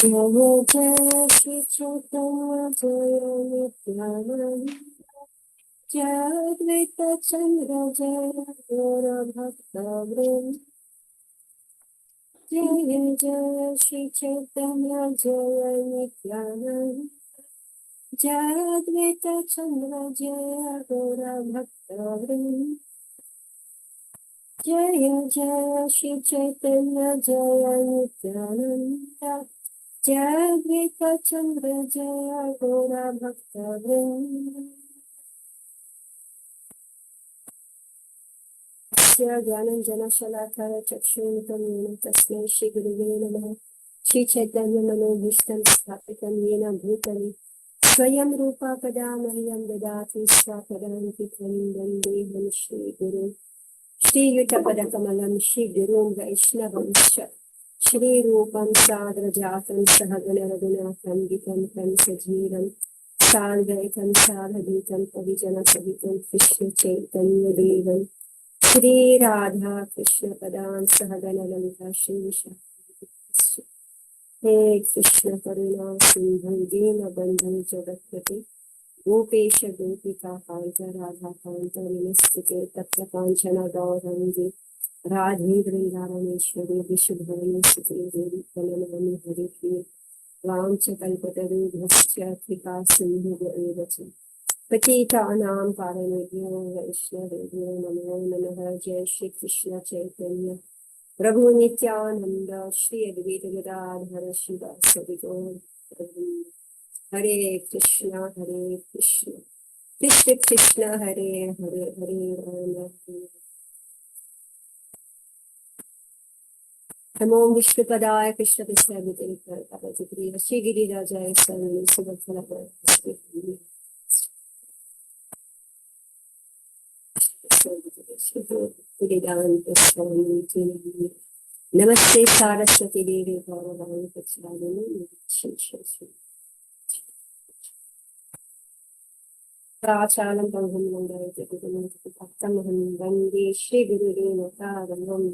जय श्री चैतन्य जय नित्यानंद जय अद्वैत चंद्र जय गौर भक्त वृंद जय जय श्री चैतन्य जय नित्यानंद जय अद्वैत चंद्र जय गौर भक्त वृंद जय जय श्री चैतन्य जय नित्यानंद जय अद्वैत चंद्र जय गौर भक्त वृंद ज्ञानंजनशलाकया चक्षुरुन्मीलितं तस्मै श्री गुरुवे नमः। श्री चैतन्य मनोभीष्टं स्थापितं येन भूतले स्वयं रूपा कदा मह्यं ददाति स्वपदान्तिकं वन्देऽहं श्रीगुरुं श्रीयुतपदकमलं श्रीगुरुं वैष्णवंश्च श्रीरूपं साग्रजातं सहगणरघुनाथं वितं तं सजीवं साद्वैतं सावधूतं परिजनसहितं कृष्णचैतन्यदेवं श्री राधा कृष्ण पदां सहगण ललिता श्री हे कृष्ण करुणा सिंधु दीनबंधु जगत्पते गोपेश गोपिका कांत राधा कांत नमस्ते तत्र कांचन गौरंगी राधे वृंदावनेश्वरी विशुभवने सुते देवी प्रणमामि हरिप्रिये वाञ्छकल्पतरुभ्यश्च कृपा सिन्धुभ्येव च पतितानां पावनेभ्यो वैष्णवेभ्यो नमो नमः। जय श्री कृष्ण चैतन्य प्रभु नित्यानंद श्री अद्वैत गदाधर शिवासादि गौर हरे कृष्ण कृष्ण कृष्ण हरे हरे हरे राम नमो विष्णुपदाय कृष्ण कृष्ण श्री गिरिराजाय सर्वे सुभद्राय नमस्ते सारस्वती देवी गौरवाणी प्रचारिणी प्राचार्यं ब्रह्मं वन्दे भक्तमहं वन्दे श्रीगुरुरेणुकारणं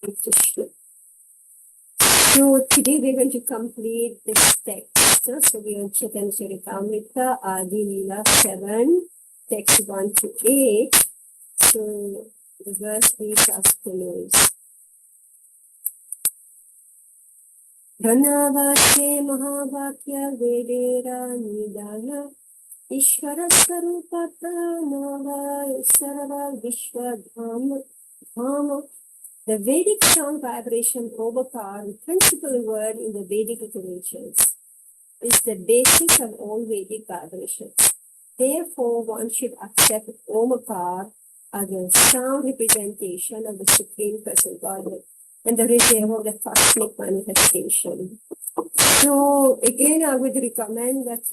Krishna. So today we're going to complete this text. So we are Chaitanya Charitamrita, Adi Lila 7, text 1 to 8. So the verse reads as follows. Pranavashe Mahavakya Vedera Nidana Ishvara Sarupa Pranava Sarva Vishwadhama. The Vedic sound vibration Omkar, the principal word in the Vedic literatures, is the basis of all Vedic vibrations. Therefore, one should accept Omkar as a sound representation of the Supreme Person Godhead and the reserve of the cosmic manifestation. So, again, I would recommend that,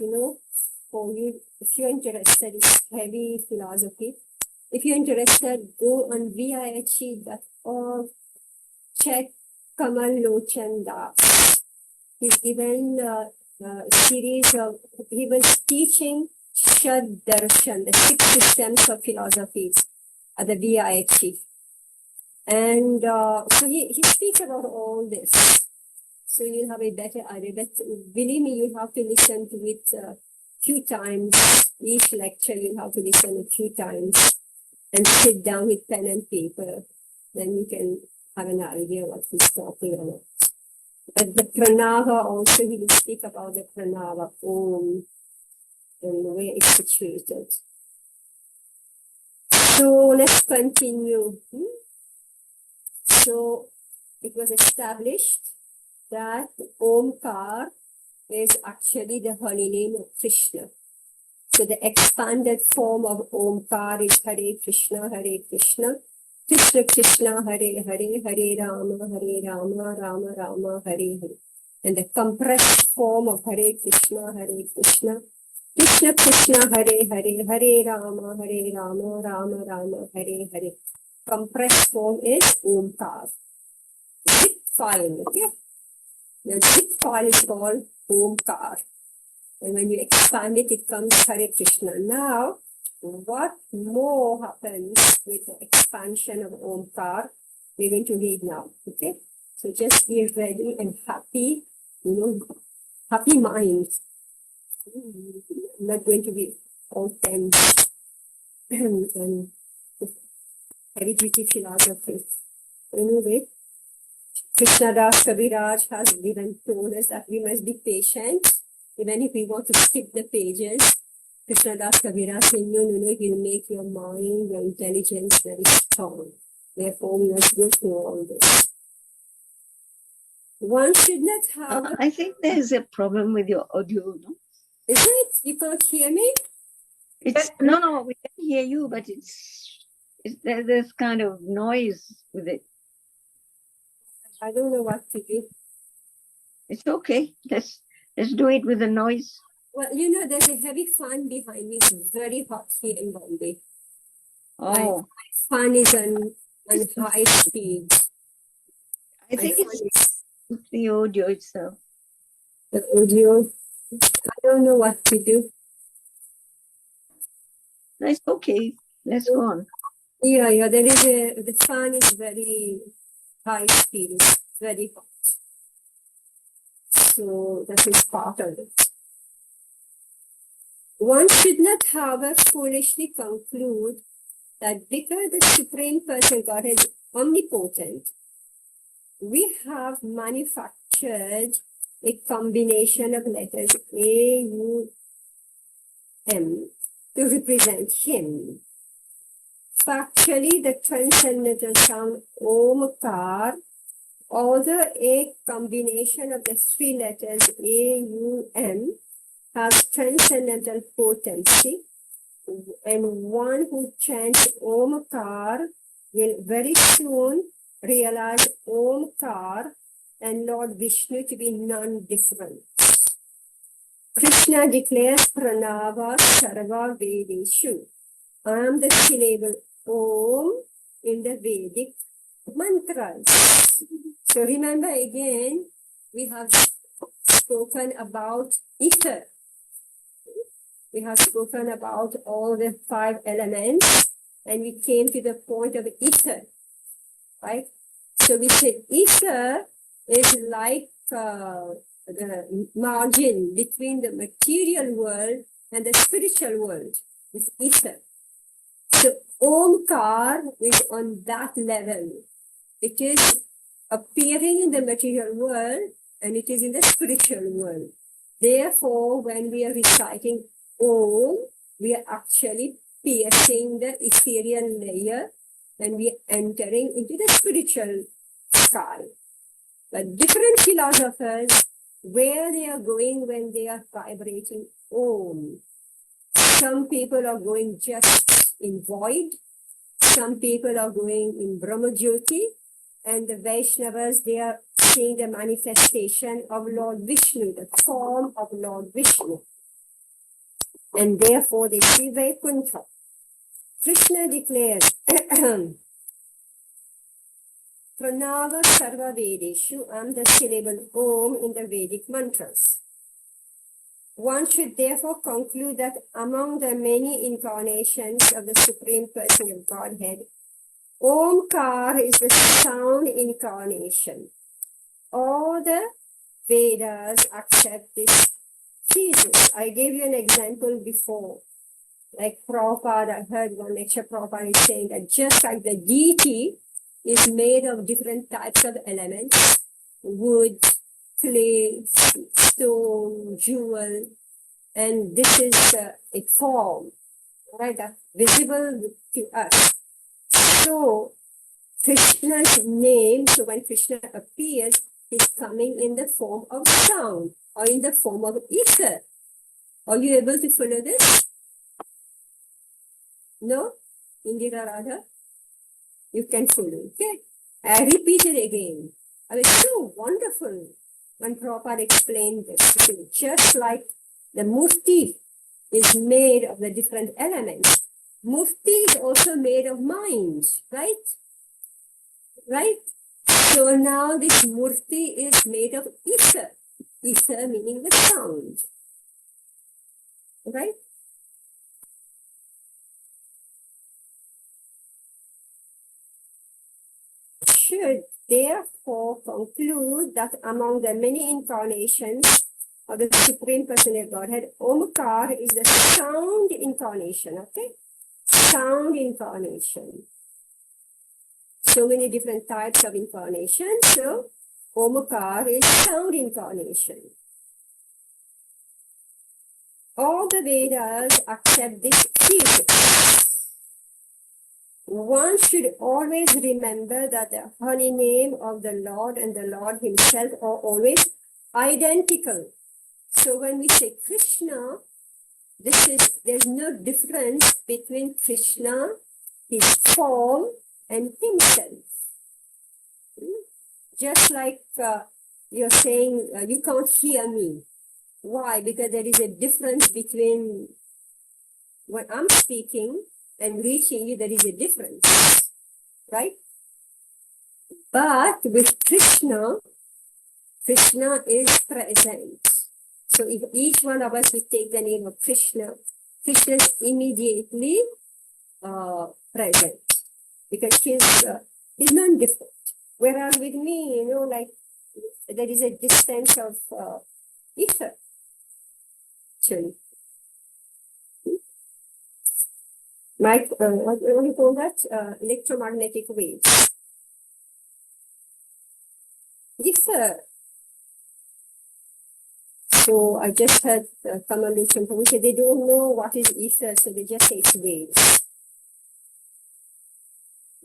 for you, if you're interested in heavy philosophy, if you're interested, go on VIHE.org, check Kamal Lochan Das. He's given a series of, he was teaching Shad Darshan, the 6 systems of philosophies at the VIHE. And so he speaks about all this. So you'll have a better idea. But believe me, you'll have to listen to it a few times. Each lecture you'll have to listen a few times and sit down with pen and paper. Then you can have an idea what he's talking about. But the pranava also, he will speak about the pranava, Om, and where it's situated. So let's continue. So it was established that Omkar is actually the holy name of Krishna. So the expanded form of Omkar is Hare Krishna, Krishna Krishna, Hare Hare, Hare Rama, Rama Rama, Hare Hare. And the compressed form of Hare Krishna, Krishna Krishna, Hare Hare, Hare Rama, Rama Rama, Hare Hare. Compressed form is Omkar. Zip file, okay? The zip file is called Omkar. And when you expand it, it comes Hare Krishna. Now, what more happens with the expansion of Omkar we're going to read now. Okay, so just be ready and happy, happy minds. I'm not going to be all tense and heavy duty philosophy. Anyway, Krishnadas Kaviraj has told us that we must be patient, even if we want to skip the pages. Krishnadas Kaviraj said, no, it will make your mind, your intelligence very strong. Therefore, we must go through all this. One should not have. I think there's a problem with your audio, no? Is it? You can't hear me? No, we can hear you, but there's kind of noise with it. I don't know what to do. It's okay. Let's do it with the noise. Well, there's a heavy fan behind me. It's very hot here in Bombay. Oh. My fan is on high speed. I think it's the audio itself. The audio. I don't know what to do. That's okay. Let's go on. Yeah. The fan is very high speed. It's very hot. So that is part of it. One should not, however, foolishly conclude that because the Supreme Person God is omnipotent, we have manufactured a combination of letters A, U, M to represent Him. Factually, the transcendental sound Omkar, although a combination of the three letters A, U, M, has transcendental potency, and one who chants Omkar will very soon realize Omkar and Lord Vishnu to be non-different. Krishna declares Pranava Sarva Vedeshu. I am the syllable Om in the Vedic mantras. So remember again, we have spoken about ether. We have spoken about all the 5 elements, and we came to the point of ether, right? So we said ether is like the margin between the material world and the spiritual world. It's ether. So Omkar is on that level. It is appearing in the material world and it is in the spiritual world. Therefore, when we are reciting Om, we are actually piercing the ethereal layer and we are entering into the spiritual sky. But different philosophers, where they are going when they are vibrating Om. Some people are going just in void. Some people are going in Brahmajyoti. And the Vaishnavas, they are seeing the manifestation of Lord Vishnu, the form of Lord Vishnu. And therefore they see Vaikuntha. Krishna declares, Pranava Sarva Vedeshu, I'm the syllable Om in the Vedic mantras. One should therefore conclude that among the many incarnations of the Supreme Person of Godhead, Omkar is the sound incarnation. All the Vedas accept this thesis. I gave you an example before. Like Prabhupada, I heard one lecture Prabhupada is saying that just like the deity is made of different types of elements, wood, clay, stone, jewel, and this is a form, right, that's visible to us. So Krishna's name, so when Krishna appears, is coming in the form of sound or in the form of ether. Are you able to follow this? No? Indira Radha? You can follow, okay? I repeat it again. It was so wonderful when Prabhupada explained this. Just like the murti is made of the different elements, murti is also made of mind, right? Right? So now this murti is made of ether. Ether meaning the sound. Right? should therefore conclude that among the many incarnations of the Supreme Personal Godhead, Omkar is the sound incarnation, okay? Sound incarnation. So many different types of incarnation. So, Omkar is sound incarnation. All the Vedas accept this thesis. One should always remember that the holy name of the Lord and the Lord himself are always identical. So when we say Krishna, there's no difference between Krishna, his form, and himself. Just like you're saying, you can't hear me. Why? Because there is a difference between when I'm speaking and reaching you, there is a difference, right? But with Krishna, Krishna is present. So if each one of us will take the name of Krishna, Krishna is immediately present because he's non-different. Whereas with me, like there is a distance of ether. Actually. What do you call that? Electromagnetic waves. Ether. So I just heard convolution from say they don't know what is ether, so they just say it's waves.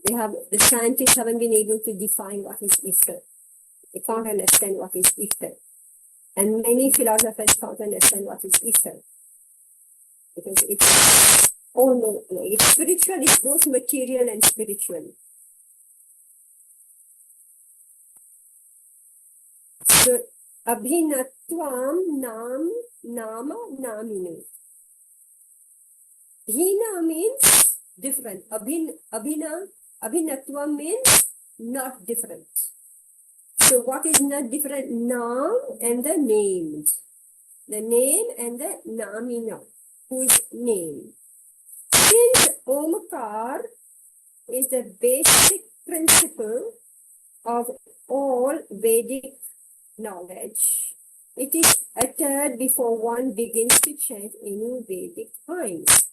The scientists haven't been able to define what is ether. They can't understand what is ether. And many philosophers can't understand what is ether. Because it's it's spiritual, it's both material and spiritual. So Abhinatvam Nama Namini. Bhina means different. Abhinatvam means not different. So what is not different? Nam and the named. The name and the namina, who is named. Since Omkar is the basic principle of all Vedic knowledge, it is uttered before one begins to chant any Vedic hymns.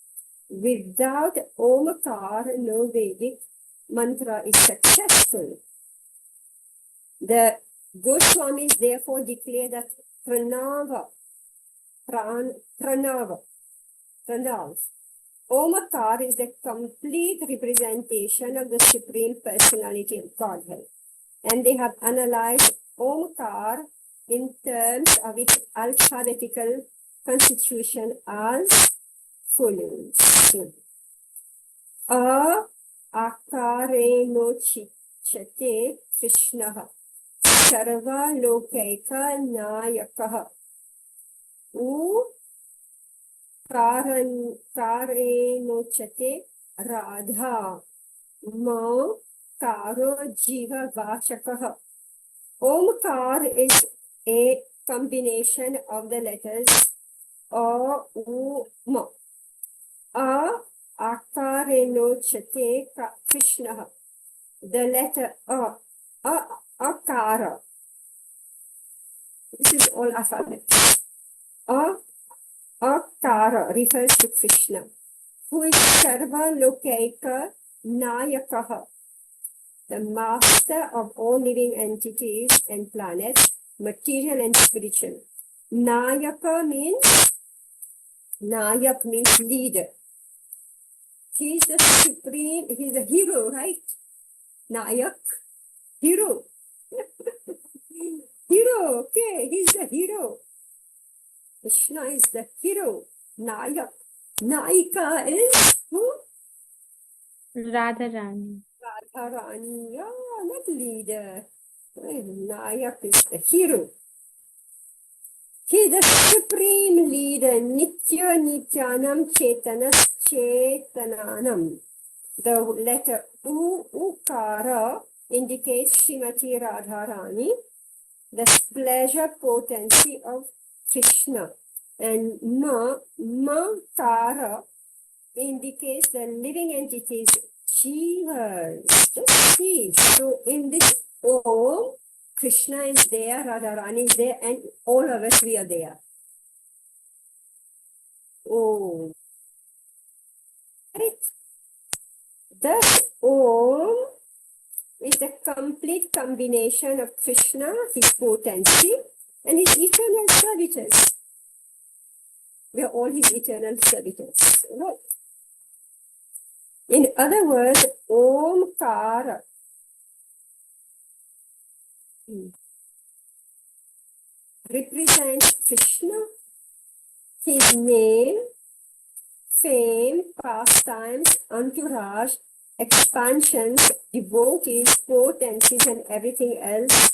Without Omkar, no Vedic mantra is successful. The Goswamis therefore declare that Pranav, Omkar is the complete representation of the Supreme Personality of Godhead. And they have analyzed Omkar in terms of its alphabetical constitution as follows. A akareno chichate Krishnaha sarva lokaika nayakaha u karenochate radha ma karo jiva vachakaha. Omkar is a combination of the letters A, U, Ma. A akarenochate Krishna. The letter A, akara. This is all alphabet. Akara refers to Krishna, who is Sarva Lokaika Nayakaha, the master of all living entities and planets, material and spiritual. Nayak means leader. He's the supreme, he's the hero, right? Nayak, hero. Hero, okay, he's the hero. Krishna is the hero. Nayak. Naika is who? Radharani. Radharani, yeah, not leader. Nayak is the hero. He is the supreme leader. Nitya Nityanam Chetanas Chetananam. The letter U, Ukara, indicates Srimati Radharani, the pleasure potency of Krishna. And Makara indicates the living entities, Jivas. Just see. So in this Om, Krishna is there, Radharani is there, and all of us, we are there. Om. Right? Thus, Om is the complete combination of Krishna, his potency, and his eternal servitors. We are all his eternal servitors. Right? In other words, Omkara represents Krishna, his name, fame, pastimes, entourage, expansions, devotees, potencies, and everything else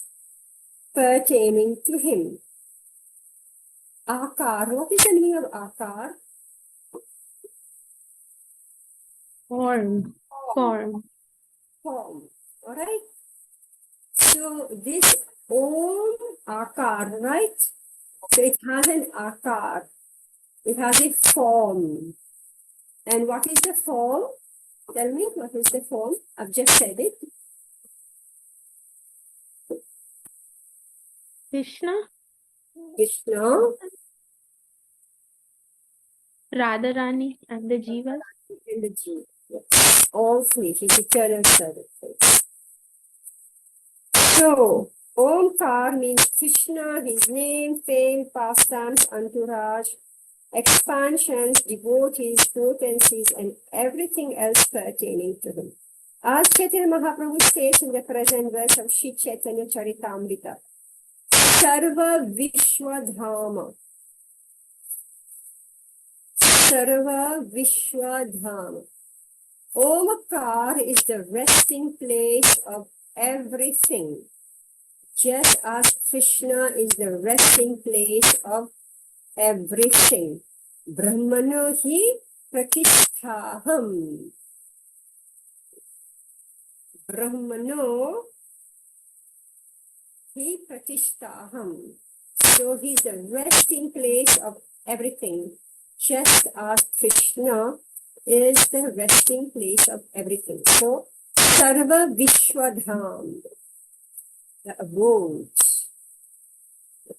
pertaining to him. Akar. What is the meaning of Akar? Form. Form. Alright? So this Om Akar, right? So it has an Akar. It has a form. And what is the form? Tell me, what is the form? I've just said it. Krishna, Krishna Radharani, and the Jivas. and the Jeev. Yes. All three, his eternal service. So, Omkar means Krishna, his name, fame, pastimes, entourage, expansions, devotees, potencies, and everything else pertaining to him. As Chaitanya Mahaprabhu states in the present verse of Shri Chaitanya Charitamrita, Sarva Vishwadhama. Sarva Vishwadhama. Omkar is the resting place of everything, just as Krishna is the resting place of everything. Brahmano hi pratisthaham. Brahmano hi pratisthaham. So he's the resting place of everything, just as Krishna is the resting place of everything. So, Sarva Vishwadham, the abode,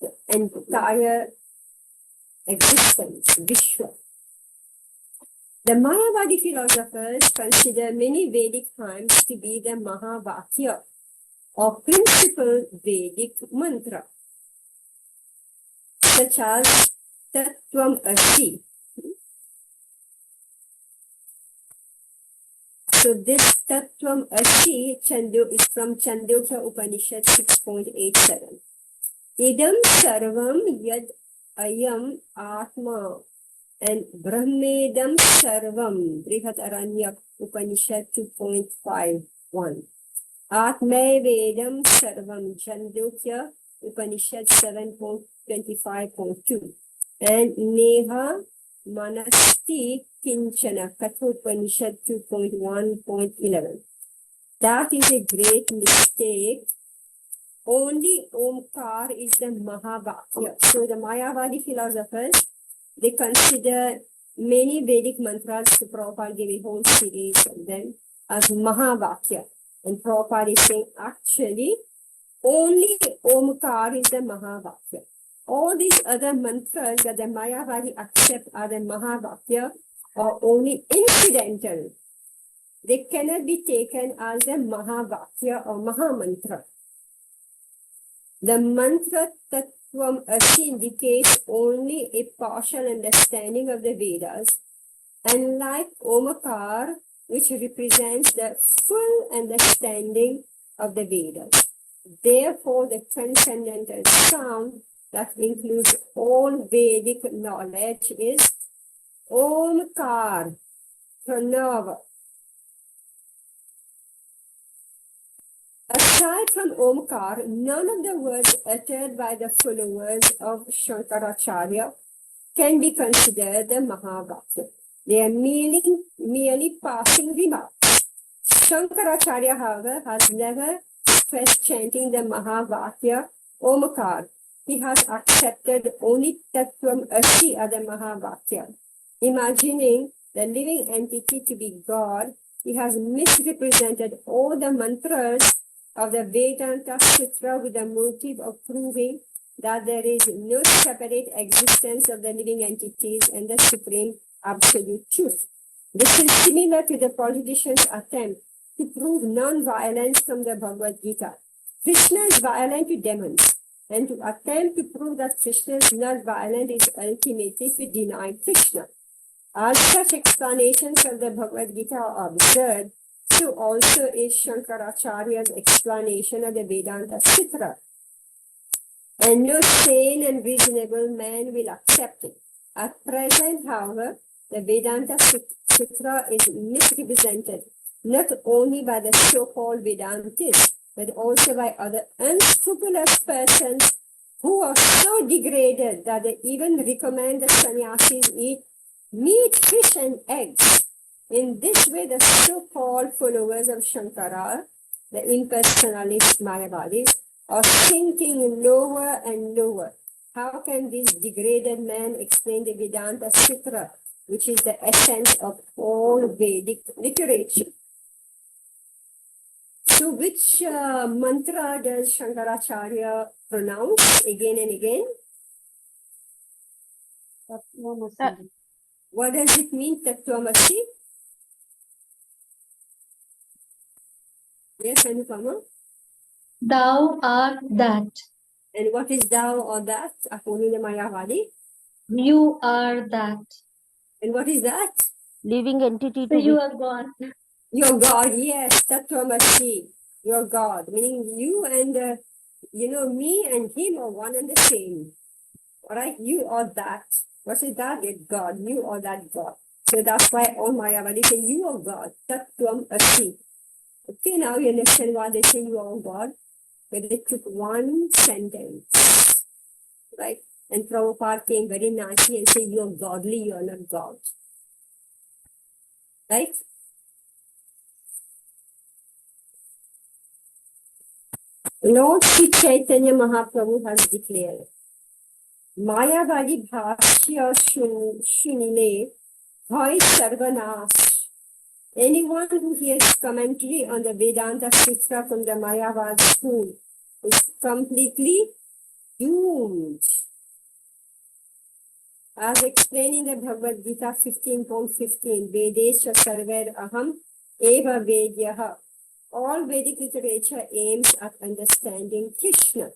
the entire existence, Vishwa. The Mayavadi philosophers consider many Vedic hymns to be the Mahavakya, or principal Vedic mantra, such as Tattvam Asi. So this Tattvam Asi is from Chandogya Upanishad 6.87. Idam sarvam yad ayam atma, and Brahmedam sarvam, Brihat Aranyak Upanishad 2.51. Atme Vedam sarvam, Chandogya Upanishad 7.25.2. And Neha Manasti Kinchana, Kathopanishad 2.1.11. That is a great mistake. Only Omkar is the Mahavakya. So the Mayavadi philosophers, they consider many Vedic mantras. So Prabhupada gave a whole series of them as Mahavakya. And Prabhupada is saying actually only Omkar is the Mahavakya. All these other mantras that the Mayavadi accept are the Mahavakya or only incidental. They cannot be taken as a Mahavakya or Mahamantra. The mantra Tattvam Asi indicates only a partial understanding of the Vedas, unlike Omkar, which represents the full understanding of the Vedas. Therefore, the transcendental sound that includes all Vedic knowledge is Omkar, Pranava. Aside from Omkar, none of the words uttered by the followers of Shankaracharya can be considered the Mahavakya. They are merely passing remarks. Shankaracharya, however, has never stressed chanting the Mahavakya Omkar. He has accepted only Tattvam Asi as the Mahavakya. Imagining the living entity to be God, he has misrepresented all the mantras of the Vedanta Sutra with the motive of proving that there is no separate existence of the living entities and the supreme absolute truth. This is similar to the politician's attempt to prove non-violence from the Bhagavad Gita. Krishna is violent to demons, and to attempt to prove that Krishna is not violent is ultimately to deny Krishna. As such explanations of the Bhagavad Gita are absurd, so also is Shankaracharya's explanation of the Vedanta Sutra. And no sane and reasonable man will accept it. At present, however, the Vedanta Sutra is misrepresented not only by the so-called Vedantists, but also by other unscrupulous persons who are so degraded that they even recommend the sannyasis eat meat, fish, and eggs. In this way, the so-called followers of Shankara, the impersonalist Mayavadis, are sinking lower and lower. How can this degraded man explain the Vedanta Sutra, which is the essence of all Vedic literature? So which mantra does Shankaracharya pronounce again and again? What does it mean, Tattvamasi? Yes, Anupama? Thou art that. And what is thou or that, according to Mayavadi? You are that. And what is that? Living entity So to you be. are God. Your God, yes, Tattvamasi, your God, meaning you and, me and him are one and the same. All right, you are that. What is that? It's God, you are that God. So that's why all Mayavadi say you are God, Tattvamasi. Okay, now you understand why they say you are God. But they took one sentence, right? And Prabhupada came very nicely and said, you are godly, you are not God. Right? Lord Sri Chaitanya Mahaprabhu has declared, Mayavadi Bhashya Shunile Bhai Sarvanash. Anyone who hears commentary on the Vedanta Sutra from the Mayavad school is completely doomed. As explained in the Bhagavad Gita 15.15, Vedesha Sarver Aham Eva Vedyaha. All Vedic literature aims at understanding Krishna.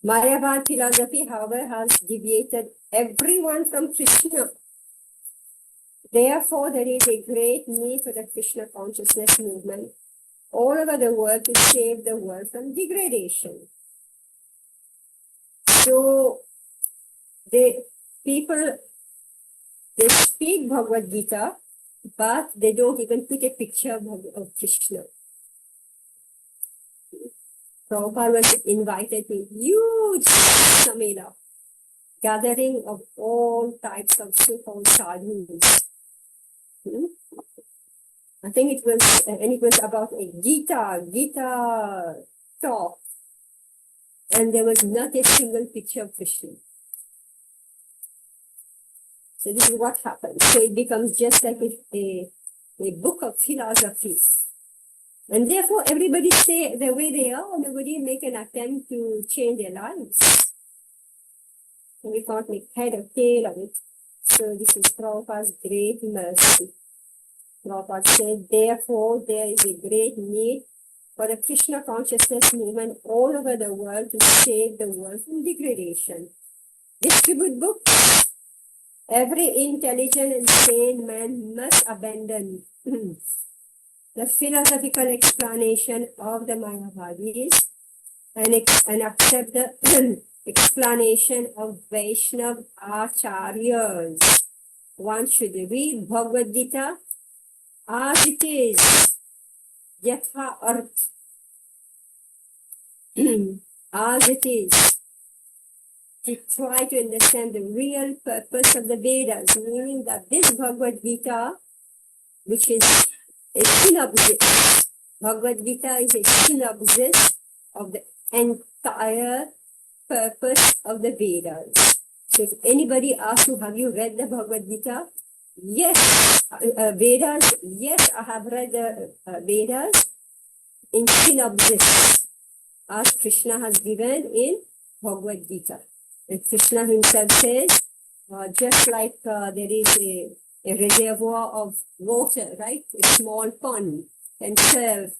Mayavad philosophy, however, has deviated everyone from Krishna. Therefore, there is a great need for the Krishna consciousness movement all over the world to save the world from degradation. So, people speak Bhagavad Gita, but they don't even put a picture of Krishna. Prabhupada was invited to a huge Samela, gathering of all types of so-called sadhus. I think it was about a Gita talk, and there was not a single picture of Krishna. So this is what happens. So it becomes just like a book of philosophy. And therefore everybody stay the way they are, nobody make an attempt to change their lives. And we can't make head or tail of it. So this is Prabhupada's great mercy. Prabhupada said, therefore there is a great need for the Krishna consciousness movement all over the world to save the world from degradation. Distribute books. Every intelligent and sane man must abandon the philosophical explanation of the Mayavadis and accept the explanation of Vaishnav Acharyas. One should read Bhagavad Gita as it is, Yatha Arth, as it is, to try to understand the real purpose of the Vedas, meaning that this Bhagavad Gita, which is a synopsis, Bhagavad Gita is a synopsis of the entire purpose of the Vedas. So if anybody asks you, have you read the Bhagavad Gita? Yes, Vedas. Yes, I have read the Vedas in synopsis, as Krishna has given in Bhagavad Gita. And Krishna himself says, just like there is a reservoir of water, right? A small pond can serve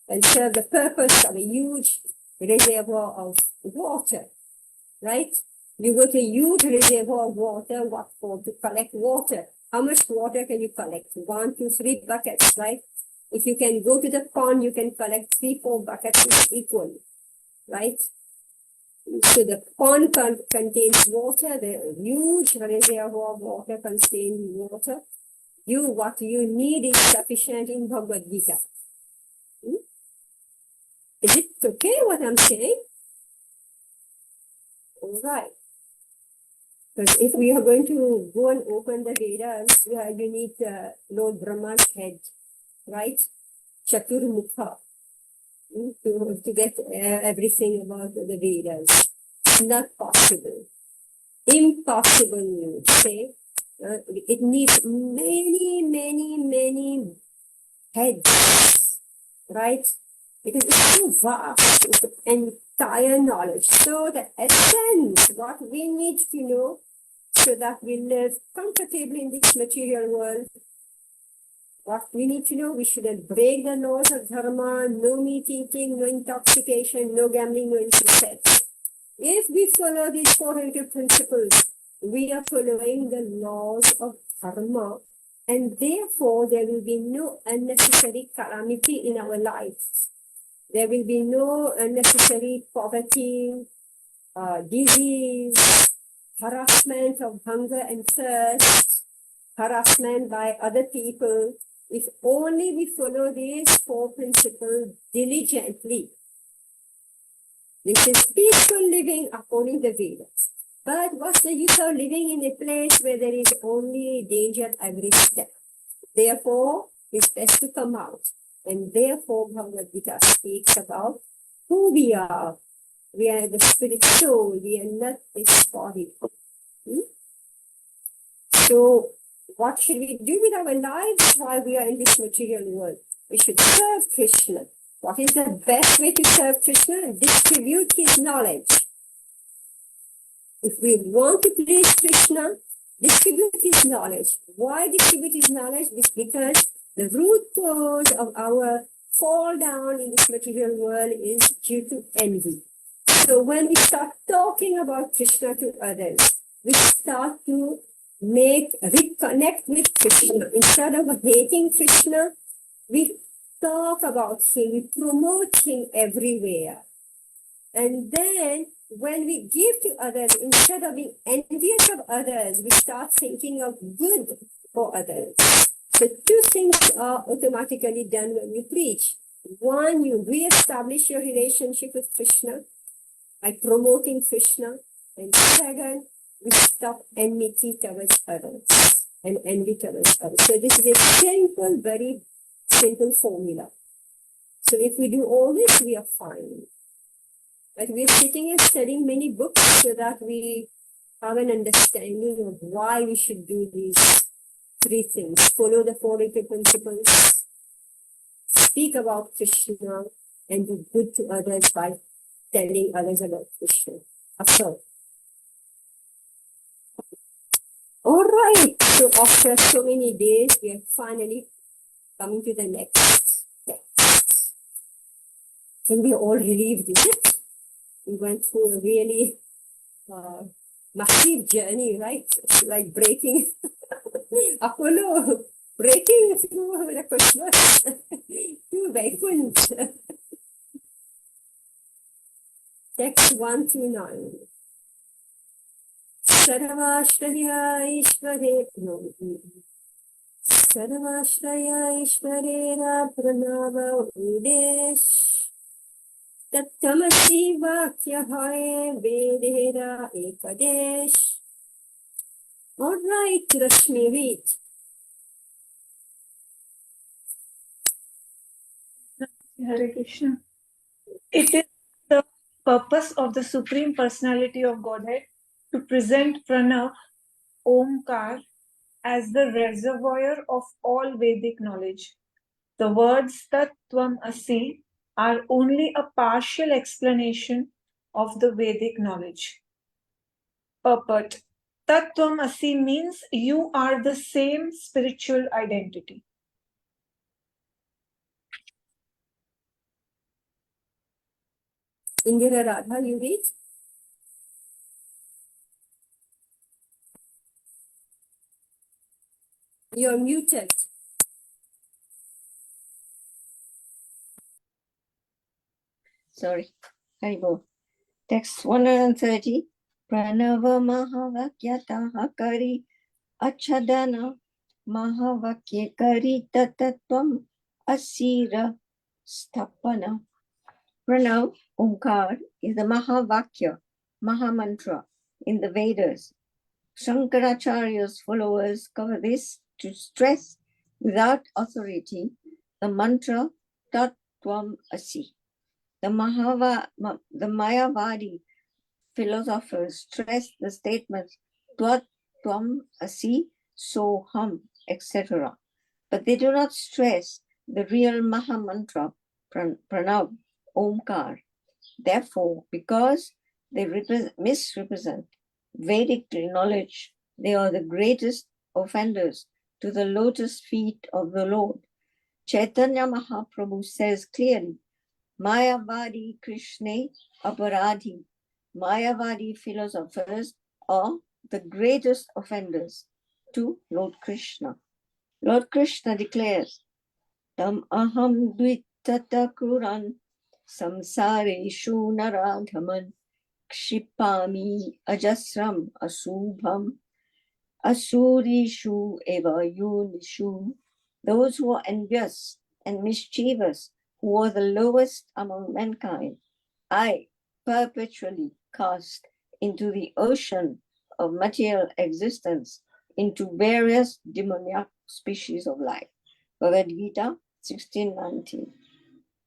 the purpose of a huge reservoir of water, right? You go to a huge reservoir of water, what for? To collect water. How much water can you collect? 1, 2, 3 buckets, right? If you can go to the pond, you can collect 3, 4 buckets equally, right? So the pond contains water, the huge reservoir of water contains water. What you need is sufficient in Bhagavad Gita. Is it okay what I'm saying? All right. Because if we are going to go and open the Vedas, you need Lord Brahma's head, right? Chaturmukha, to get everything about the Vedas. It's not possible. Impossible, you would say. It needs many, many, many heads, right? Because it's too vast, it's the entire knowledge. So the essence, what we need to know so that we live comfortably in this material world, what we need to know, we shouldn't break the laws of dharma, no meat eating, no intoxication, no gambling, no illicit sex. If we follow these 400 principles, we are following the laws of dharma, and therefore there will be no unnecessary calamity in our lives. There will be no unnecessary poverty, disease, harassment of hunger and thirst, harassment by other people. If only we follow these 4 principles diligently. This is peaceful living according to the Vedas. But what's the use of living in a place where there is only danger at every step? Therefore, it's best to come out. And therefore, Bhagavad Gita speaks about who we are. We are the spirit soul. We are not this body. So, what should we do with our lives while we are in this material world? We should serve Krishna. What is the best way to serve Krishna? Distribute his knowledge. If we want to please Krishna, distribute his knowledge. Why distribute his knowledge? It's because the root cause of our fall down in this material world is due to envy. So when we start talking about Krishna to others, we start to reconnect with Krishna. Instead of hating Krishna, we talk about him, we promote him everywhere. And then when we give to others, instead of being envious of others, we start thinking of good for others. So 2 things are automatically done when you preach. 1, you re-establish your relationship with Krishna by promoting Krishna. And 2nd, we stop enmity towards others and envy towards others. So this is a simple, very simple formula. So if we do all this, we are fine. But we are sitting and studying many books so that we have an understanding of why we should do these 3 things. Follow the 4 principles, speak about Krishna, and do good to others by telling others about Krishna. So, all right. So after so many days, we are finally coming to the next text. And we are all relieved, is it? We went through a really massive journey, right? It's like breaking Apollo, breaking through the cosmos to Vaikuntha. Text 129. Sarvashraya Ishvare, no, Sarvashraya Ishvarera Pranava Udesh. Tattamasi Vakyahare Vedera Ekadesh. All right, Rashmi, read. Hare Krishna. It is the purpose of the Supreme Personality of Godhead to present Pranav, Omkar, as the reservoir of all Vedic knowledge. The words Tat Tvam Asi are only a partial explanation of the Vedic knowledge. Purport. Tat Tvam Asi means you are the same spiritual identity. Indira Radha, you read? You're muted. Sorry. Haribo. Text 130. Pranava Mahavakyataha Kari Achadana Mahavakya Kari Tatatvam Asira Stapana. Pranav, Omkar, is the Mahavakya, Mahamantra in the Vedas. Shankaracharya's followers cover this to stress without authority the mantra Tat Tvam Asi. The Mayavadi philosophers stress the statements Tat Tvam Asi, Soham, etc. But they do not stress the real Mahamantra, Pranav, Omkar. Therefore, because they misrepresent Vedic knowledge, they are the greatest offenders to the lotus feet of the Lord. Chaitanya Mahaprabhu says clearly, Mayavadi Krishna Aparadhi. Mayavadi philosophers are the greatest offenders to Lord Krishna. Lord Krishna declares, Tam aham dvitata kruran samsareshu naradhaman kshipami ajasram asubham asurishu eva yunishu. Those who are envious and mischievous, who are the lowest among mankind, I perpetually cast into the ocean of material existence, into various demoniac species of life. Bhagavad Gita 16:19.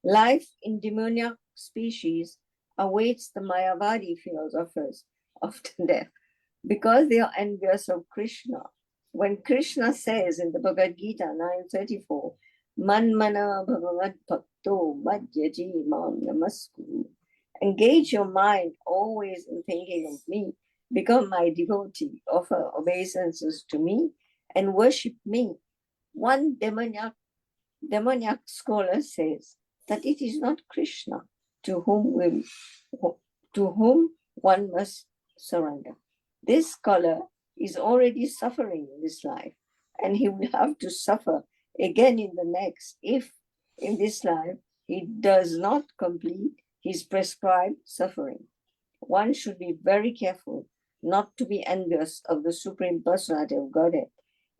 Life in demoniac species awaits the Mayavadi philosophers after death because they are envious of Krishna. When Krishna says in the Bhagavad Gita 9:34, Manmana bhagavad bhakto madhyaji mam namasku. Engage your mind always in thinking of me, become my devotee, offer obeisances to me, and worship me. One demoniac scholar says that it is not Krishna to whom one must surrender. This scholar is already suffering in this life, and he will have to suffer again in the next if in this life he does not complete his prescribed suffering. One should be very careful not to be envious of the Supreme Personality of Godhead.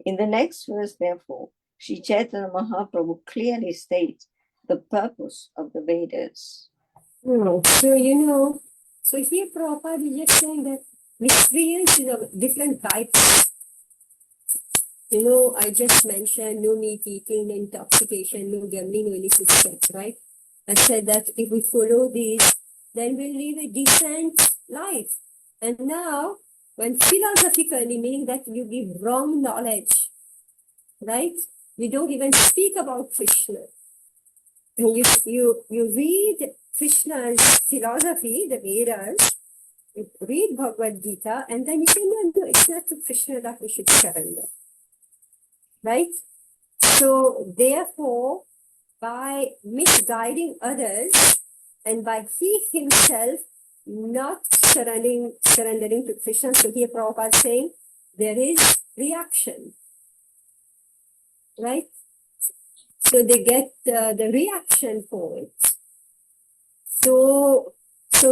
In the next verse, therefore, Sri Chaitanya Mahaprabhu clearly states the purpose of the Vedas. So, so here Prabhupada is just saying that miscreants is of different types. I just mentioned no meat eating, no intoxication, no gambling, no illicit sex, right? I said that if we follow these, then we'll live a decent life. And now, when philosophically, meaning that you give wrong knowledge, right? We don't even speak about Krishna. And you read Krishna's philosophy, the Vedas, you read Bhagavad Gita, and then you say, no, it's not to Krishna that we should surrender. Right? So, therefore, by misguiding others and by he himself not surrendering to Krishna, so here Prabhupada is saying there is reaction. Right? So they get the reaction for it. So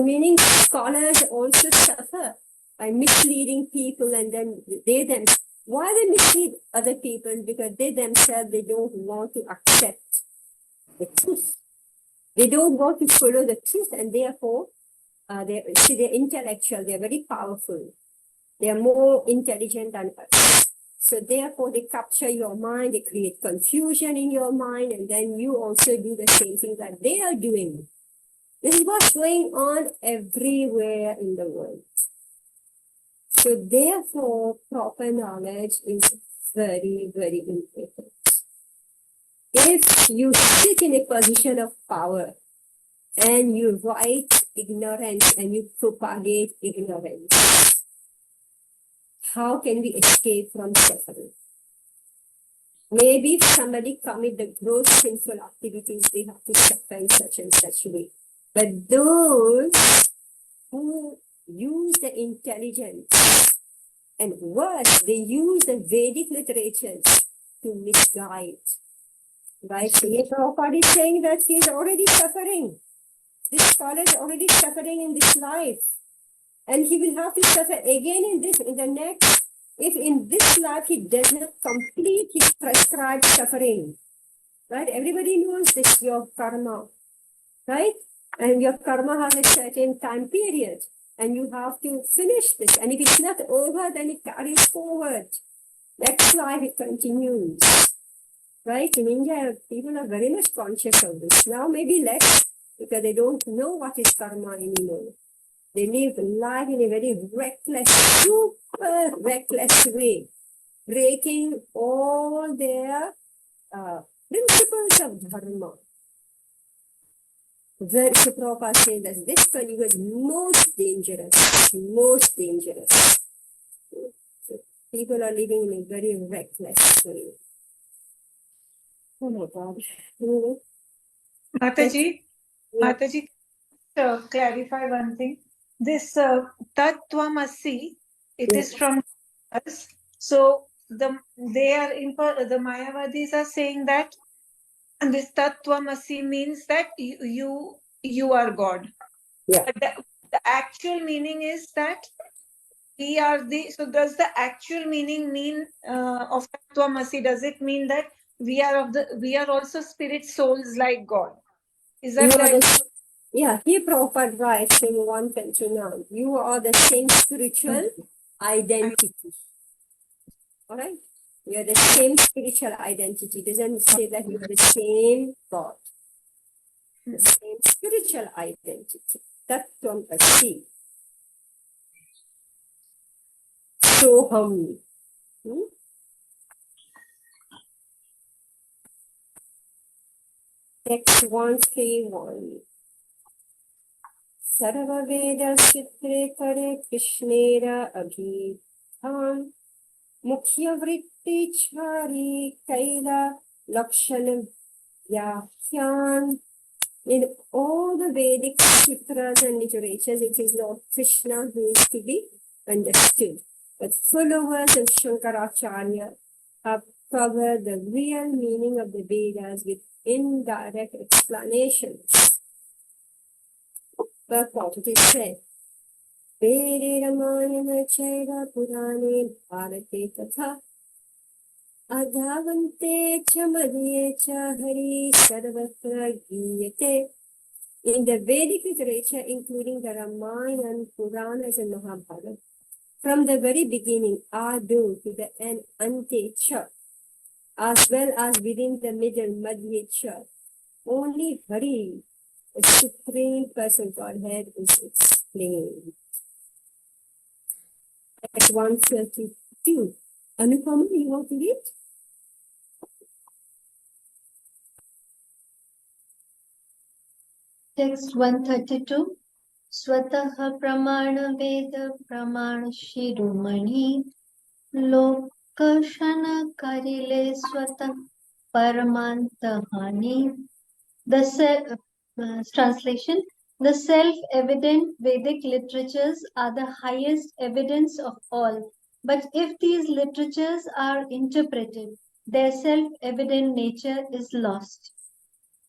meaning scholars also suffer by misleading people, and then they themselves. Why they mislead other people? Because they themselves, they don't want to accept the truth. They don't want to follow the truth, and therefore, they're intellectual, they're very powerful. They're more intelligent than us. So therefore, they capture your mind, they create confusion in your mind, and then you also do the same thing that they are doing. This is what's going on everywhere in the world. So therefore, proper knowledge is very, very important. If you sit in a position of power and you write ignorance and you propagate ignorance, how can we escape from suffering? Maybe if somebody commit the gross sinful activities, they have to suffer in such and such way. But those who use the intelligence, and worse, they use the Vedic literatures to misguide. Right? Srila Prabhupada is saying that he is already suffering. This scholar is already suffering in this life. And he will have to suffer again in the next, if in this life he does not complete his prescribed suffering. Right? Everybody knows this, your karma. Right? And your karma has a certain time period. And you have to finish this. And if it's not over, then it carries forward. Next life it continues. Right? In India, people are very much conscious of this. Now maybe less, because they don't know what is karma anymore. They live life in a very reckless, super reckless way, breaking all their principles of dharma. Very Prabhupada says that this Kali is most dangerous, most dangerous. So people are living in a very reckless way. Oh my God. Mataji, Yeah. Mataji, clarify one thing. This Tat Tvamasi, it is from us. So the Mayavadis are saying that this Tat Tvamasi means that you are God. Yeah. But the actual meaning is that we are the. So does the actual meaning mean of Tat Tvamasi? Does it mean that we are also spirit souls like God? Is that right? Yeah, here Prabhupada writes in 129, you are the same spiritual identity. Alright? You are the same spiritual identity. It doesn't say that you are the same God. The same spiritual identity. Tattvam Asi. Soham. Text 131. Sarvaveda Sitre Kare Krishnera Abhidhan Mukhya Vritti Chari Kaila Lakshan Vyakyan. In all the Vedic sutras and literatures, it is Lord Krishna who is to be understood. But followers of Shankaracharya have covered the real meaning of the Vedas with indirect explanations. Purport, it is said, Vede Ramayana Chaiva Purane Bharate Tatha Adhavante cha madhye cha hari sarvatra giyate. In the Vedic literature, including the Ramayana and Puranas and Mahabharata, from the very beginning, Adu to the end, Ante cha, as well as within the middle, Madhye cha, only Hari, the Supreme Person Godhead, is explained. At 132. Anupama, you want to read? Text 132. Swatah pramana veda pramana shirumani lokashana karile swatah paramantahani. Translation. The self-evident Vedic literatures are the highest evidence of all. But if these literatures are interpreted, their self-evident nature is lost.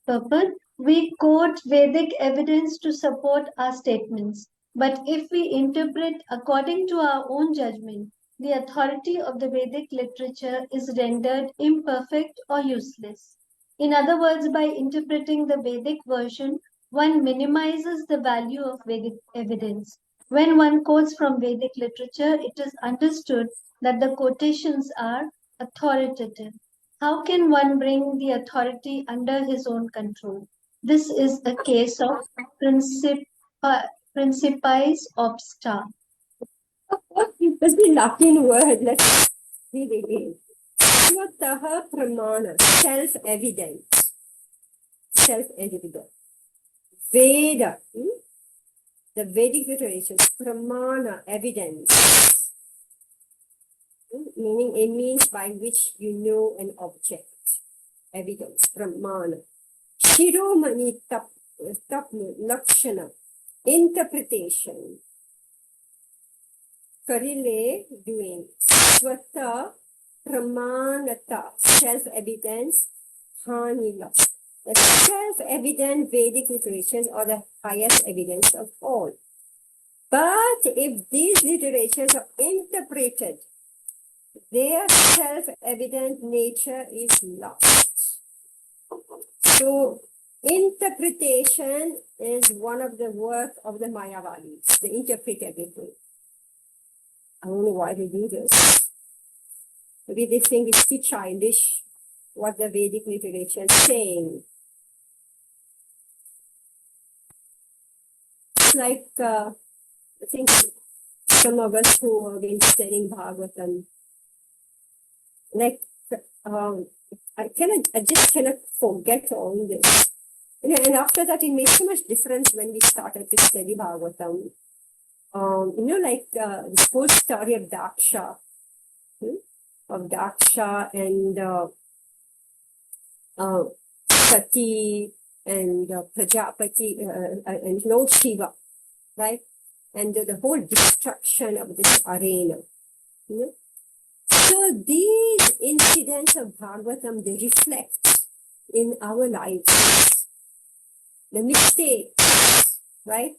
Purport. We quote Vedic evidence to support our statements. But if we interpret according to our own judgment, the authority of the Vedic literature is rendered imperfect or useless. In other words, by interpreting the Vedic version, one minimizes the value of Vedic evidence. When one quotes from Vedic literature, it is understood that the quotations are authoritative. How can one bring the authority under his own control? This is a case of principiis obsta. It must be Latin word. Let's read again. Swataha Pramana, self-evident. Self-evident. Veda, the Vedic literature, Pramana, evidence. Meaning a means by which you know an object. Evidence, Pramana. Shiromani Tapnu, Lakshana, interpretation. Karile, doing. Swata, Pramanata, self-evidence, Hani, loss. The self-evident Vedic literatures are the highest evidence of all. But if these literatures are interpreted, their self-evident nature is lost. So, interpretation is one of the work of the Mayavadis. They interpret everything. I don't know why they do this. Maybe they think it's too childish what the Vedic literature is saying. It's like, I think some of us who have been studying Bhagavatam, like, I just cannot forget all this. And after that, it made so much difference when we started to study Bhagavatam. This whole story of Daksha, and Sati and Prajapati and Lord Shiva, right? And the whole destruction of this arena. So these incidents of Bhagavatam, they reflect in our lives. The mistakes, right?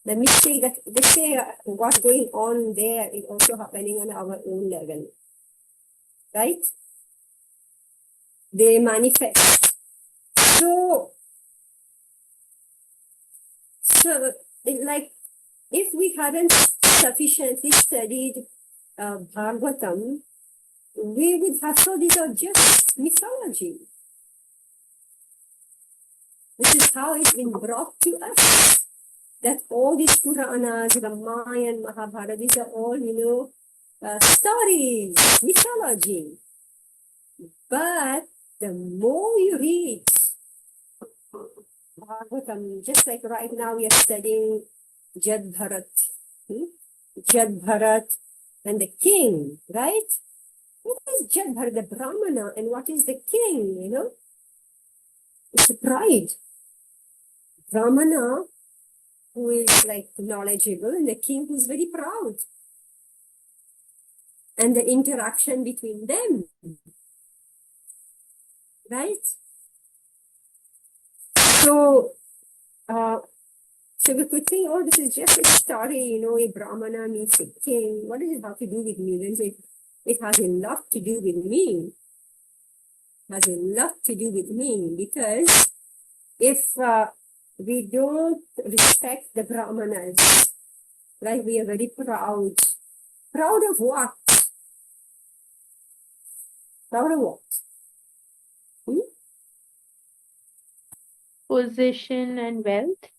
The mistake that they say what's going on there is also happening on our own level, right? They manifest. So like, if we hadn't sufficiently studied Bhagavatam, we would have thought these are just mythology. This is how it's been brought to us. That all these Puranas, Ramayana, Mahabharata, these are all, stories, mythology. But the more you read Bhagavatam, just like right now we are studying Jad Bharat. Jad Bharat and the king, right? What is Jad Bharat, the Brahmana, and what is the king, It's a pride. Brahmana, who is like knowledgeable, and the king who's very proud. And the interaction between them, right? So we could think, oh, this is just a story, a Brahmana meets a king. What does it have to do with me? Then it has a lot to do with me. It has a lot to do with me, because if we don't respect the Brahmanas, like we are very proud. Proud of what? Proud of what? Position and wealth.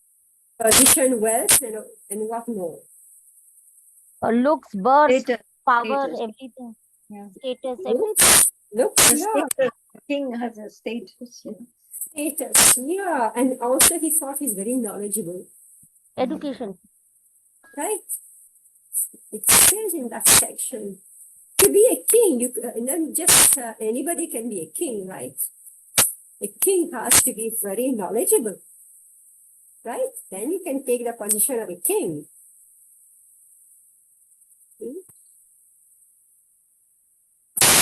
Position, wealth, and what more? Looks, birth, Status, power, status. everything. Yeah. Status, everything. Looks, The yeah. status, the king has a status. Status, yeah. And also he thought he's very knowledgeable, Education. right? It says in that section, to be a king, not just anybody can be a king, right? A king has to be very knowledgeable, right? Then you can take the position of a king.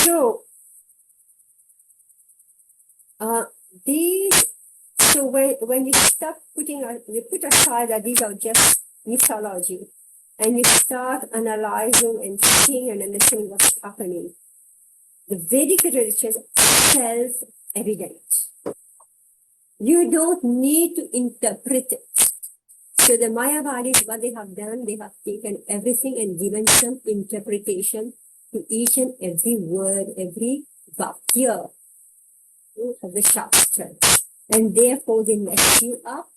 So, when you stop we put aside that these are just mythology, and you start analyzing and seeing and understanding what's happening, the Vedic literature is self-evident. You don't need to interpret it. So the Mayavadis, what they have done, they have taken everything and given some interpretation to each and every word, every vakya of the Shastra. And therefore they mess you up.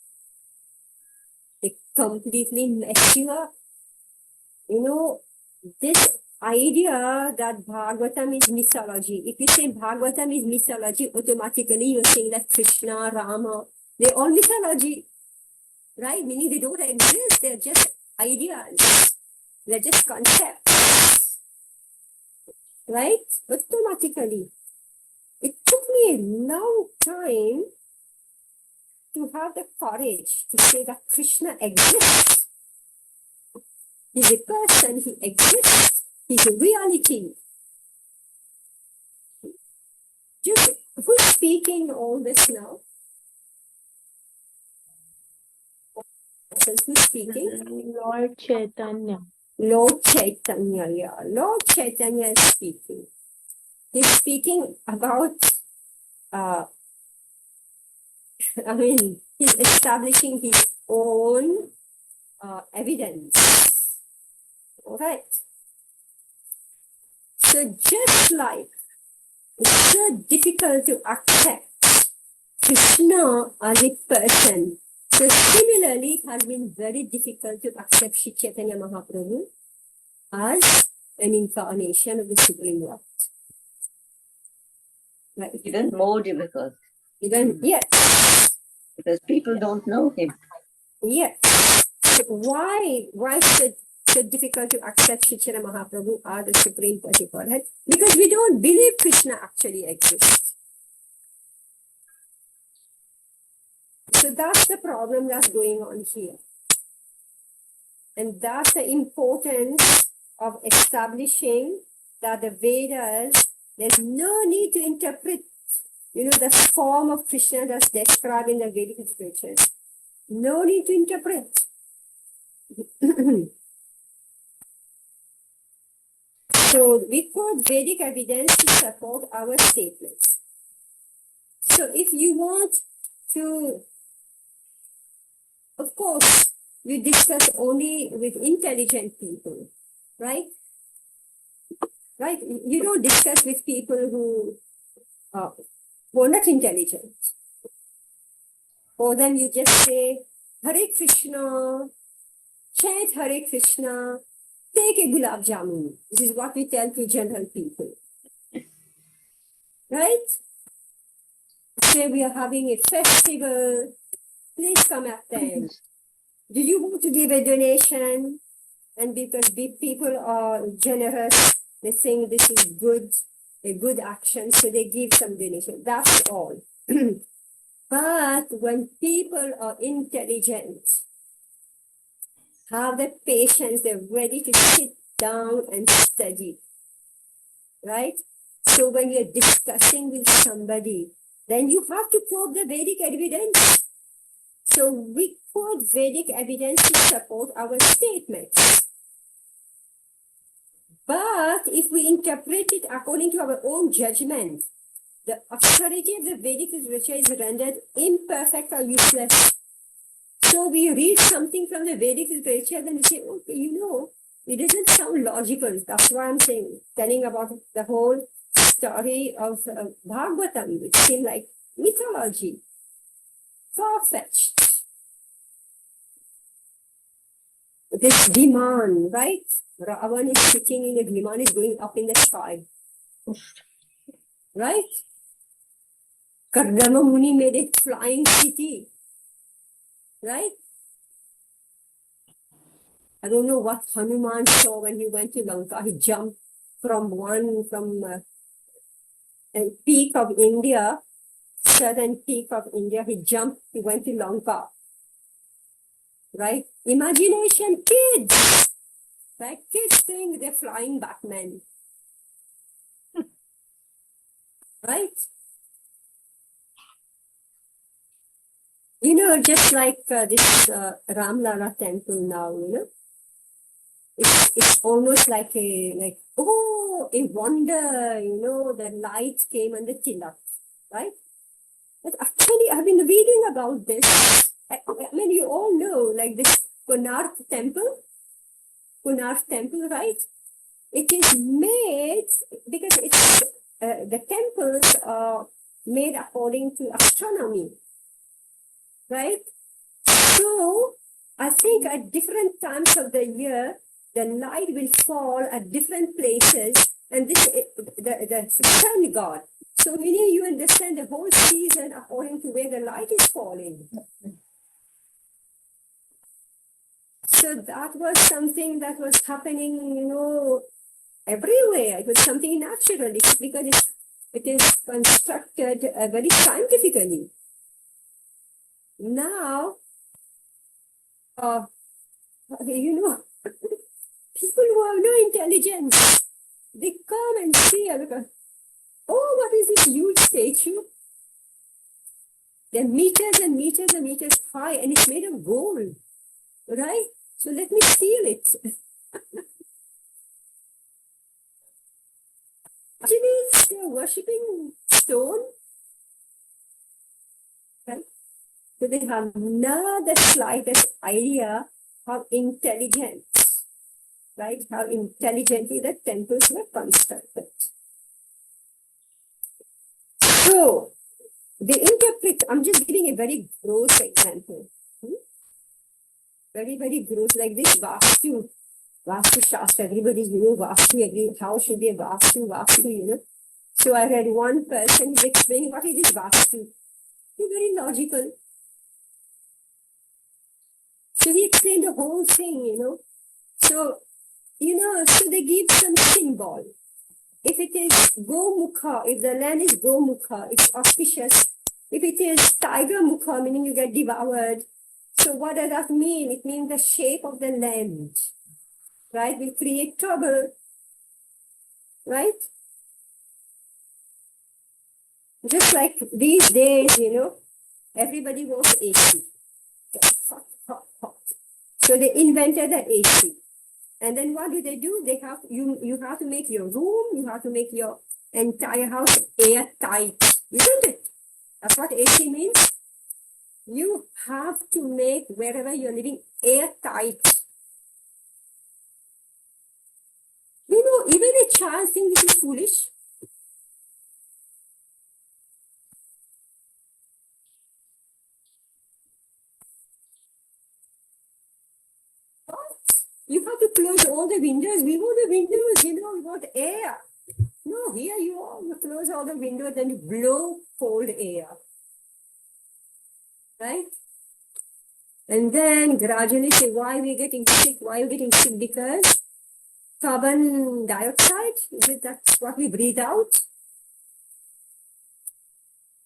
They completely mess you up. This idea that Bhagavatam is mythology. If you say Bhagavatam is mythology, automatically you're saying that Krishna, Rama, they're all mythology, right? Meaning they don't exist, they're just ideas, they're just concepts, right? Automatically. It took me a long time to have the courage to say that Krishna exists. He's a person, he exists, he's a reality. Just who's speaking all this now? So who's speaking? Lord Chaitanya. Lord Chaitanya, yeah. Lord Chaitanya is speaking. He's speaking about, he's establishing his own evidence. All right. So just like it's so difficult to accept Krishna as a person, so similarly it has been very difficult to accept Shri Chaitanya Mahaprabhu as an incarnation of the Supreme Lord. Right. Even more difficult Yes. because people don't know him. Yes. So why is it so difficult to accept Shri Chaitanya Mahaprabhu as the Supreme Personality? Because we don't believe Krishna actually exists. So that's the problem that's going on here. And that's the importance of establishing that the Vedas, there's no need to interpret, the form of Krishna that's described in the Vedic scriptures. No need to interpret. So we quote Vedic evidence to support our statements. So if you want to, of course, you discuss only with intelligent people, right? Right? You don't discuss with people who are not intelligent. Or then you just say, Hare Krishna, chant Hare Krishna, take a gulab jamun. This is what we tell to general people. Right? Say we are having a festival, please come attend. Do you want to give a donation? And because people are generous, they think this is good, a good action, so they give some donation. That's all. But when people are intelligent, have the patience, they're ready to sit down and study, right? So when you're discussing with somebody, then you have to quote the Vedic evidence. So we quote Vedic evidence to support our statements. But if we interpret it according to our own judgment, the authority of the Vedic literature is rendered imperfect or useless. So we read something from the Vedic literature, then we say, okay, it doesn't sound logical. That's why I'm telling about the whole story of Bhagavatam, which seems like mythology, far-fetched. This Viman, right? Ravan is sitting in the Viman, is going up in the sky. Right? Kardama Muni made a flying city. Right? I don't know what Hanuman saw when he went to Lanka. He jumped from a peak of India, southern peak of India. He went to Lanka. Right? Imagination, kids. Right? Kids think they're flying Batman. Right? Just like this Ram Lala temple now, it's almost like a wonder, the light came and the tilak, right? But actually, I've been reading about this. I mean, you all know, like this Konark temple, right? It is made because it's the temples are made according to astronomy, right? So I think at different times of the year, the light will fall at different places, and this the sun god. So meaning you understand the whole season according to where the light is falling. So that was something that was happening, everywhere. It was something natural. It's because it is constructed very scientifically. Now, people who have no intelligence, they come and see, because, oh, what is this huge statue? They're meters and meters and meters high, and it's made of gold, right? So let me steal it. Actually, they're worshipping stone, right? So they have not the slightest idea how intelligent, right? How intelligently the temples were constructed. So they interpret, I'm just giving a very gross example. Very, very gross, like this Vastu Shastra. Everybody's, Vastu, how should be a Vastu. So I read one person who's explaining what is this Vastu. He's very logical. So he explained the whole thing, So, so they give some symbol. If it is Gomukha, if the land is Gomukha, it's auspicious. If it is Tiger Mukha, meaning you get devoured. So what does that mean? It means the shape of the land, right? Will create trouble, right? Just like these days, everybody wants AC. Hot, hot, hot. So they invented the AC. And then what do? They have you have to make your room, you have to make your entire house airtight, isn't it? That's what AC means. You have to make wherever you're living airtight. Even a child thinks this is foolish. You have to close all the windows. We want the windows, we want air. No, here you close all the windows and you blow cold air. Right? And then gradually say, why are we getting sick? Why are we getting sick? Because carbon dioxide, is it that's what we breathe out?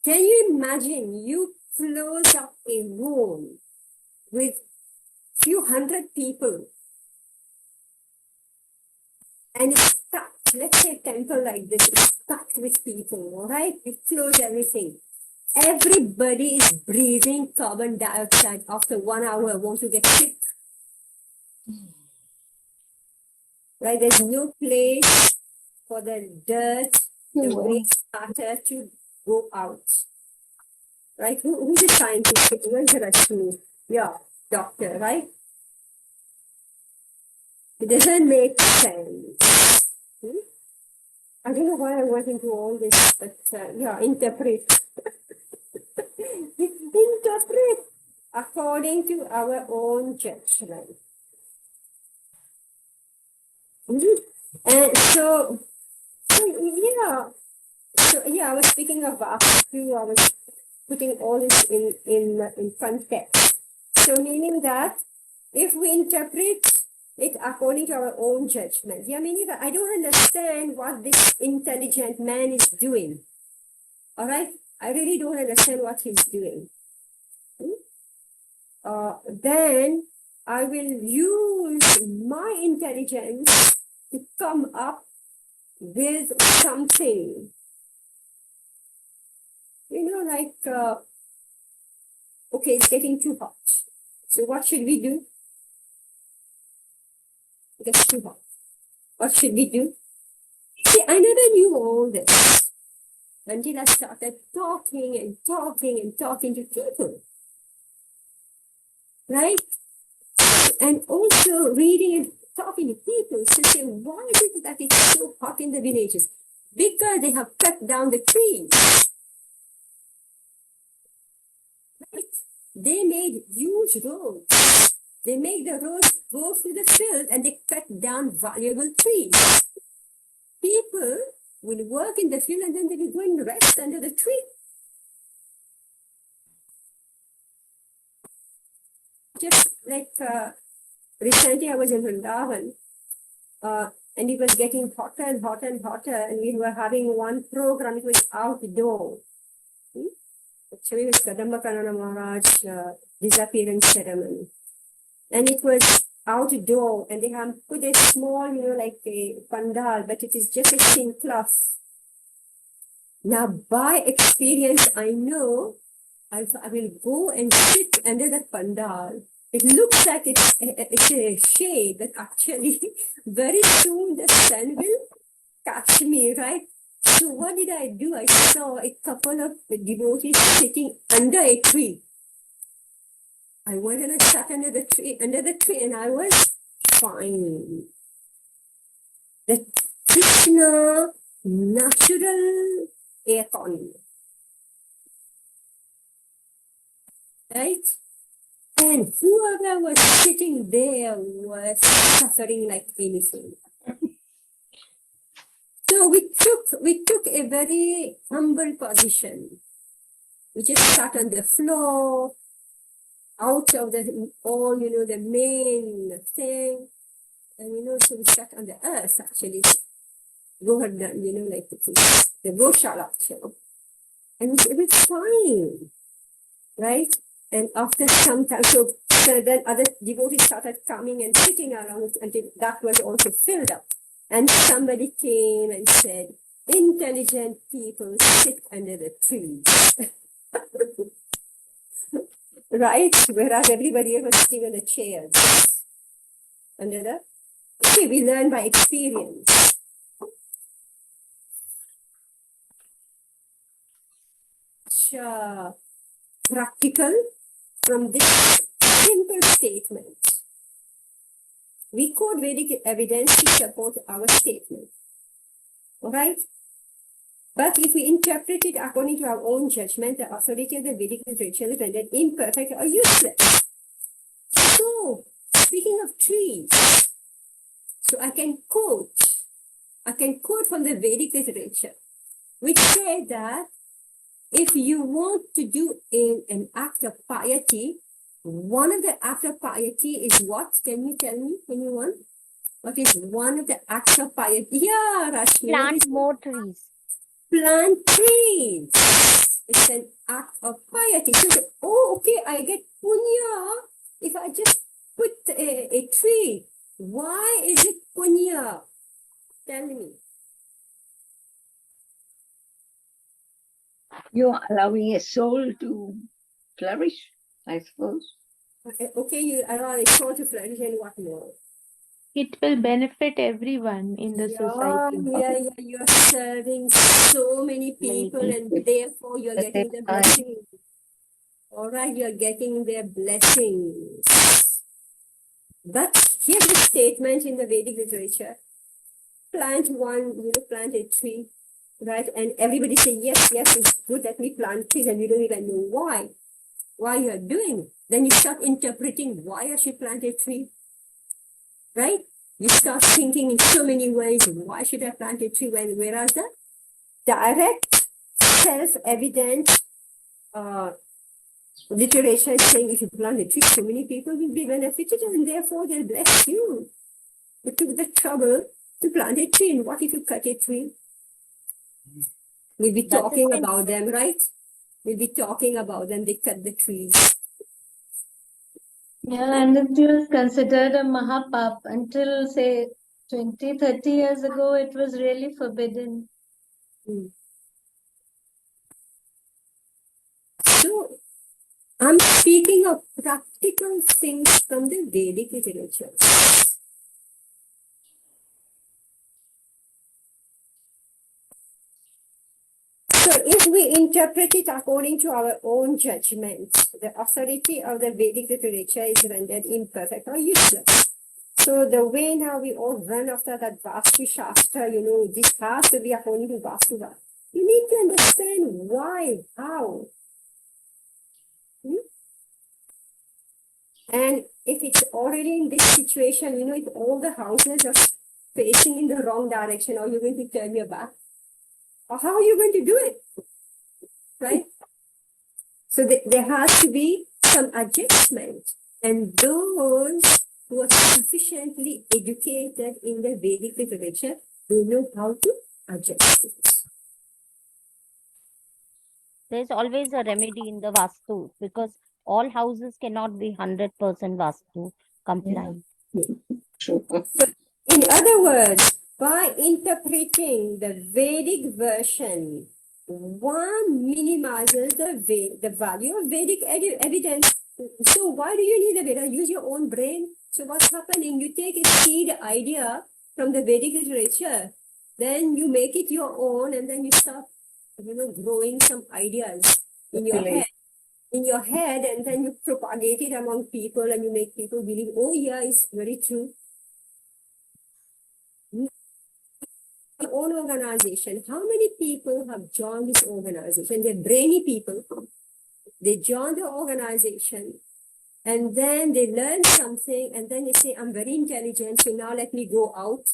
Can you imagine you close up a room with few hundred people and it's packed, let's say a temple like this, it's packed with people, all right? You close everything. Everybody is breathing carbon dioxide. After 1 hour, won't you get sick? Right? There's no place for the dirt, the waste matter to go out. Right? Who's the scientist? Where's the Rashmi? Yeah, doctor, right? It doesn't make sense. I don't know why I went into all this, but interpret. Interpret according to our own judgment. And so I was speaking of Vastu, I was putting all this in context. So meaning that if we interpret it according to our own judgment, meaning that I don't understand what this intelligent man is doing. All right? I really don't understand what he's doing. Then I will use my intelligence to come up with something. Okay, it's getting too hot. So what should we do? It gets too hot. What should we do? See, I never knew all this until I started talking and talking and talking to people. Right? And also reading and talking to people to say, why is it that it's so hot in the villages? Because they have cut down the trees. Right? They made huge roads. They make the roads go through the field and they cut down valuable trees. People will work in the field and then they will go and rest under the tree. Just like recently I was in Vrindavan and it was getting hotter and hotter and hotter, and we were having one program, it was outdoor. Actually, it was Kadamba Kanana Maharaj disappearance ceremony. And it was outdoor, and they have put a small, like a pandal, but it is just a thin cloth. Now, by experience, I know I will go and sit under the pandal. It looks like it's a shade, but actually, very soon the sun will catch me, right? So what did I do? I saw a couple of devotees sitting under a tree. I went and I sat under the tree, and I was fine. The Krishna natural aircon, right? And whoever was sitting there was suffering like anything. So we took a very humble position. We just sat on the floor, out of the the main thing, and so we sat on the earth actually. Govardhan, like the Goshala, and it was fine, right? And after some time, so then other devotees started coming and sitting around until that was also filled up. And somebody came and said, intelligent people sit under the trees. Right? Whereas everybody else was sitting on the chairs. Okay, we learn by experience. Practical from this simple statement. We quote Vedic evidence to support our statement. All right? But if we interpret it according to our own judgment, the authority of the Vedic literature is rendered imperfect or useless. So, speaking of trees, so I can quote from the Vedic literature, which says that if you want to do an act of piety, one of the acts of piety is what? Can you tell me, anyone? What is one of the acts of piety? Yeah, Rashmi. Plant more trees. Plant trees. It's an act of piety. So, okay, I get punya if I just put a tree. Why is it punya? Tell me. You're allowing a soul to flourish, I suppose. Okay, you allow a soul to flourish, and what more? It will benefit everyone in the society. Yeah, you're serving so many people, and therefore you're But getting they the are- blessings. All right, you're getting their blessings. But here's the statement in the Vedic literature. Plant a tree, right? And everybody say, yes, it's good that we plant trees, and we don't even know why you're doing it. Then you start interpreting why I should plant a tree, right? You start thinking in so many ways, why should I plant a tree? Whereas the direct, self-evident literature is saying if you plant a tree, so many people will be benefited and therefore they'll bless you. You took the trouble to plant a tree, and what if you cut a tree? We'll be That's talking a sin. about them, right? We'll be talking about them, they cut the trees. Yeah, and it was considered a mahapap until, say, 20, 30 years ago, it was really forbidden. So, I'm speaking of practical things from the Vedic literature. So, if we interpret it according to our own judgment, the authority of the Vedic literature is rendered imperfect or useless. So, the way now we all run after that Vastu Shastra, this has to be according to Vastu. You need to understand why, how. And if it's already in this situation, if all the houses are facing in the wrong direction, are you going to turn your back? Or how are you going to do it? Right? So there has to be some adjustment. And those who are sufficiently educated in the Vedic literature, they know how to adjust it. There's always a remedy in the Vastu because all houses cannot be 100% Vastu compliant. True. So, in other words, by interpreting the Vedic version, one minimizes the value of Vedic evidence. So why do you need a Veda? Use your own brain. So what's happening? You take a seed idea from the Vedic literature, then you make it your own, and then you start, growing some ideas in your head. And then you propagate it among people, and you make people believe, oh yeah, it's very true. Own organization. How many people have joined this organization? They're brainy people. They join the organization and then they learn something and then they say, I'm very intelligent, so now let me go out.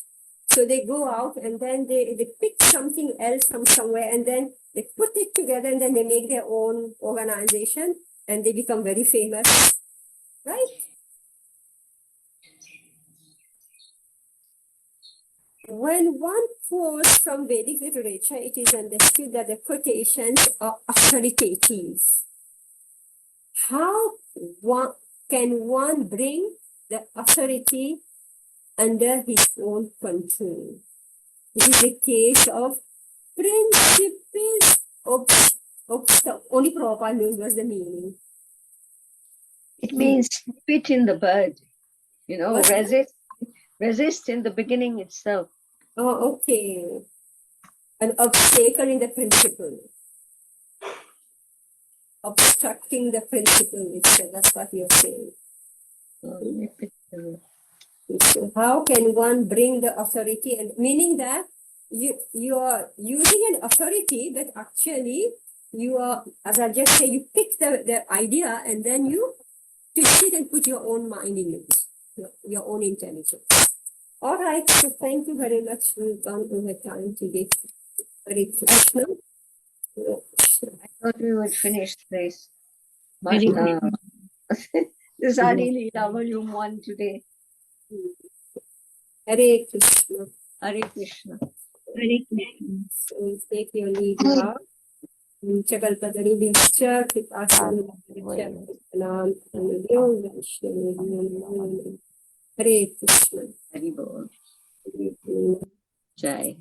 So they go out and then they pick something else from somewhere and then they put it together and then they make their own organization and they become very famous. Right? When one quotes from Vedic literature, it is understood that the quotations are authoritative. How can one bring the authority under his own control? This is the case of principis obsta. Only Prabhupada knows what's the meaning. It means spit in the bud, What's that? resist in the beginning itself. Oh, okay. An obstacle in the principle. Obstructing the principle itself. That's what you're saying. So how can one bring the authority, and meaning that you are using an authority, but actually you are, as I just say, you pick the idea and then you twist it and put your own mind in it, your own intelligence. All right, so thank you very much. We've gone over time today. Hare Krishna. I thought we would finish this. But Very this is Adi Lila Volume 1 today. Hare Krishna. Hare Krishna. very clear. So take your leave now. Chakalpadari Hare Krishna. Hari Bol. Jai.